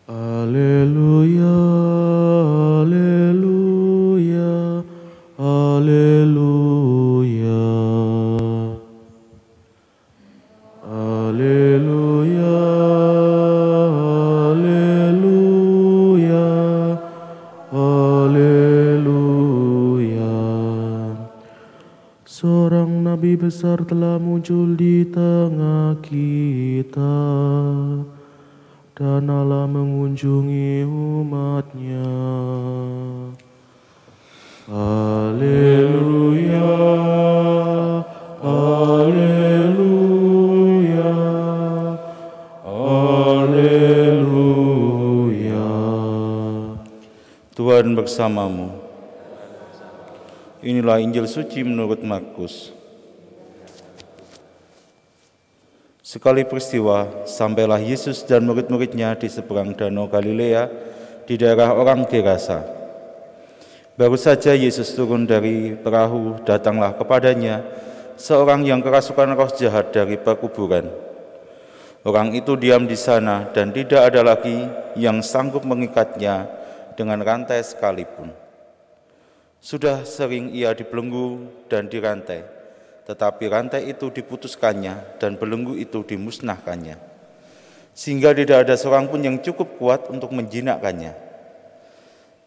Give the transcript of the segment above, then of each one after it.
Haleluya, haleluya, haleluya. Haleluya, haleluya, haleluya. Seorang nabi besar telah muncul di tengah kita, dan Allah mengunjungi umatnya. Haleluya, haleluya, haleluya. Tuhan bersamamu. Inilah Injil suci menurut Markus. Sekali peristiwa, sampailah Yesus dan murid-muridnya di seberang danau Galilea di daerah orang Gerasa. Baru saja Yesus turun dari perahu, datanglah kepadanya seorang yang kerasukan roh jahat dari perkuburan. Orang itu diam di sana dan tidak ada lagi yang sanggup mengikatnya dengan rantai sekalipun. Sudah sering ia dibelenggu dan dirantai, tetapi rantai itu diputuskannya dan belenggu itu dimusnahkannya, sehingga tidak ada seorang pun yang cukup kuat untuk menjinakkannya.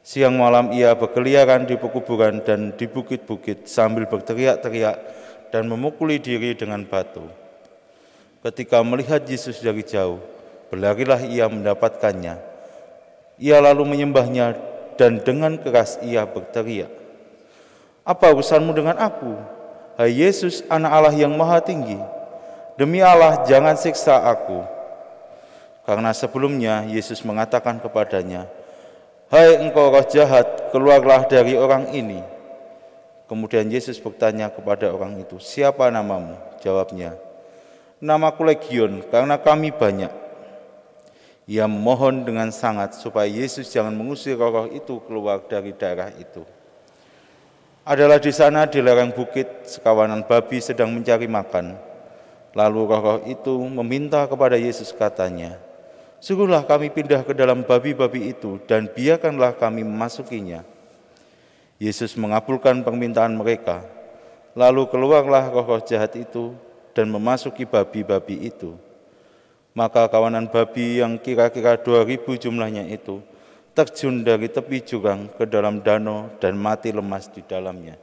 Siang malam ia berkeliaran di pekuburan dan di bukit-bukit sambil berteriak-teriak dan memukuli diri dengan batu. Ketika melihat Yesus dari jauh, berlarilah ia mendapatkannya. Ia lalu menyembahnya dan dengan keras ia berteriak, "Apa urusanmu dengan aku, hai Yesus, Anak Allah yang Maha Tinggi? Demi Allah, jangan siksa aku." Karena sebelumnya Yesus mengatakan kepadanya, "Hai engkau roh jahat, keluarlah dari orang ini." Kemudian Yesus bertanya kepada orang itu, "Siapa namamu?" Jawabnya, "Namaku Legion, karena kami banyak." Ia memohon dengan sangat supaya Yesus jangan mengusir roh-roh itu keluar dari daerah itu. Adalah di sana di lereng bukit sekawanan babi sedang mencari makan. Lalu roh-roh itu meminta kepada Yesus, katanya, "Suruhlah kami pindah ke dalam babi-babi itu dan biarkanlah kami memasukinya." Yesus mengabulkan permintaan mereka. Lalu keluarlah roh-roh jahat itu dan memasuki babi-babi itu. Maka kawanan babi yang kira-kira 2.000 jumlahnya itu terjun dari tepi jurang ke dalam danau dan mati lemas di dalamnya.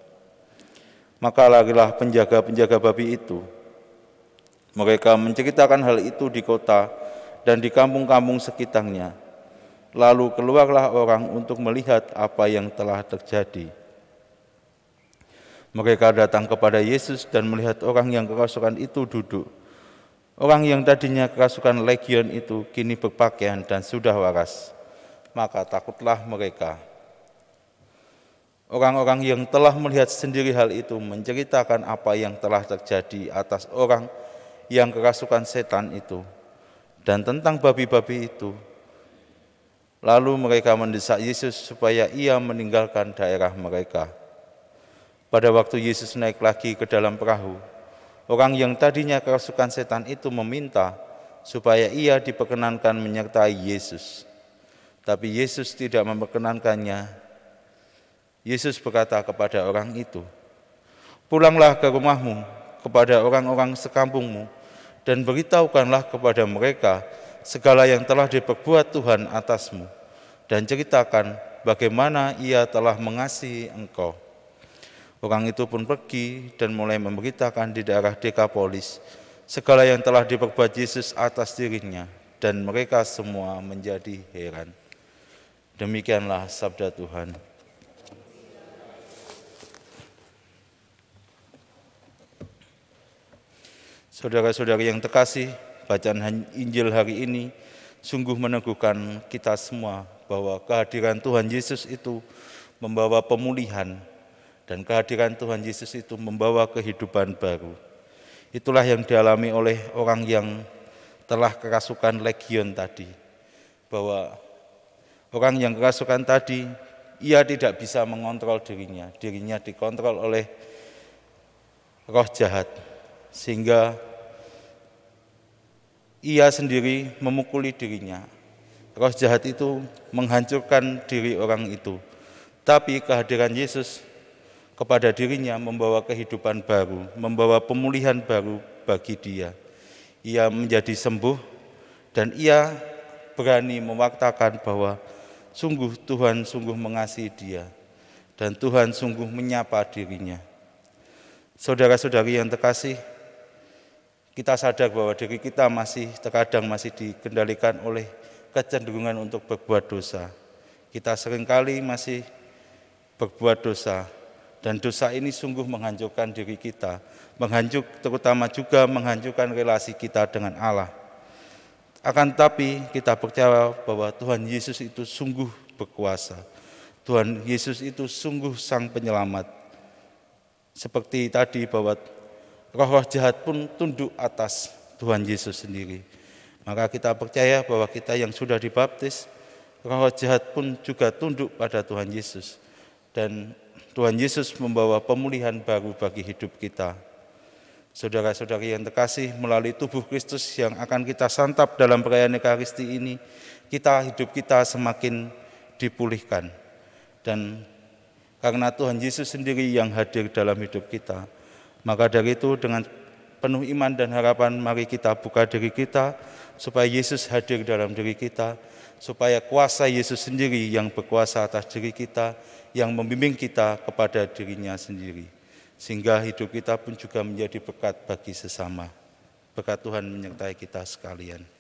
Maka larilah penjaga-penjaga babi itu. Mereka menceritakan hal itu di kota dan di kampung-kampung sekitarnya. Lalu keluarlah orang untuk melihat apa yang telah terjadi. Mereka datang kepada Yesus dan melihat orang yang kerasukan itu duduk. Orang yang tadinya kerasukan legion itu kini berpakaian dan sudah waras. Maka takutlah mereka. Orang-orang yang telah melihat sendiri hal itu menceritakan apa yang telah terjadi atas orang yang kerasukan setan itu dan tentang babi-babi itu. Lalu mereka mendesak Yesus supaya ia meninggalkan daerah mereka. Pada waktu Yesus naik lagi ke dalam perahu, orang yang tadinya kerasukan setan itu meminta supaya ia diperkenankan menyertai Yesus. Tapi Yesus tidak memperkenankannya. Yesus berkata kepada orang itu, "Pulanglah ke rumahmu, kepada orang-orang sekampungmu, dan beritahukanlah kepada mereka segala yang telah diperbuat Tuhan atasmu, dan ceritakan bagaimana ia telah mengasihi engkau." Orang itu pun pergi dan mulai memberitakan di daerah Dekapolis segala yang telah diperbuat Yesus atas dirinya, dan mereka semua menjadi heran. Demikianlah sabda Tuhan. Saudara-saudari yang terkasih, bacaan Injil hari ini sungguh meneguhkan kita semua bahwa kehadiran Tuhan Yesus itu membawa pemulihan, dan kehadiran Tuhan Yesus itu membawa kehidupan baru. Itulah yang dialami oleh orang yang telah kerasukan legion tadi, bahwa orang yang kerasukan tadi, ia tidak bisa mengontrol dirinya dikontrol oleh roh jahat, sehingga ia sendiri memukuli dirinya. roh jahat itu menghancurkan diri orang itu. Tapi kehadiran Yesus kepada dirinya membawa kehidupan baru, membawa pemulihan baru bagi dia. Ia menjadi sembuh dan ia berani mewartakan bahwa sungguh Tuhan sungguh mengasihi dia dan Tuhan sungguh menyapa dirinya. Saudara-saudari yang terkasih, kita sadar bahwa diri kita terkadang masih dikendalikan oleh kecenderungan untuk berbuat dosa. Kita seringkali masih berbuat dosa, dan dosa ini sungguh menghancurkan diri kita, terutama juga menghancurkan relasi kita dengan Allah. Akan tetapi kita percaya bahwa Tuhan Yesus itu sungguh berkuasa. Tuhan Yesus itu sungguh sang penyelamat. Seperti tadi bahwa roh-roh jahat pun tunduk atas Tuhan Yesus sendiri. Maka kita percaya bahwa kita yang sudah dibaptis, roh jahat pun juga tunduk pada Tuhan Yesus. Dan Tuhan Yesus membawa pemulihan baru bagi hidup kita. Saudara-saudari yang terkasih, melalui tubuh Kristus yang akan kita santap dalam perayaan Ekaristi ini, hidup kita semakin dipulihkan. Dan karena Tuhan Yesus sendiri yang hadir dalam hidup kita, maka dari itu dengan penuh iman dan harapan mari kita buka diri kita supaya Yesus hadir dalam diri kita, supaya kuasa Yesus sendiri yang berkuasa atas diri kita, yang membimbing kita kepada dirinya sendiri. Sehingga hidup kita pun juga menjadi berkat bagi sesama. Berkat Tuhan menyertai kita sekalian.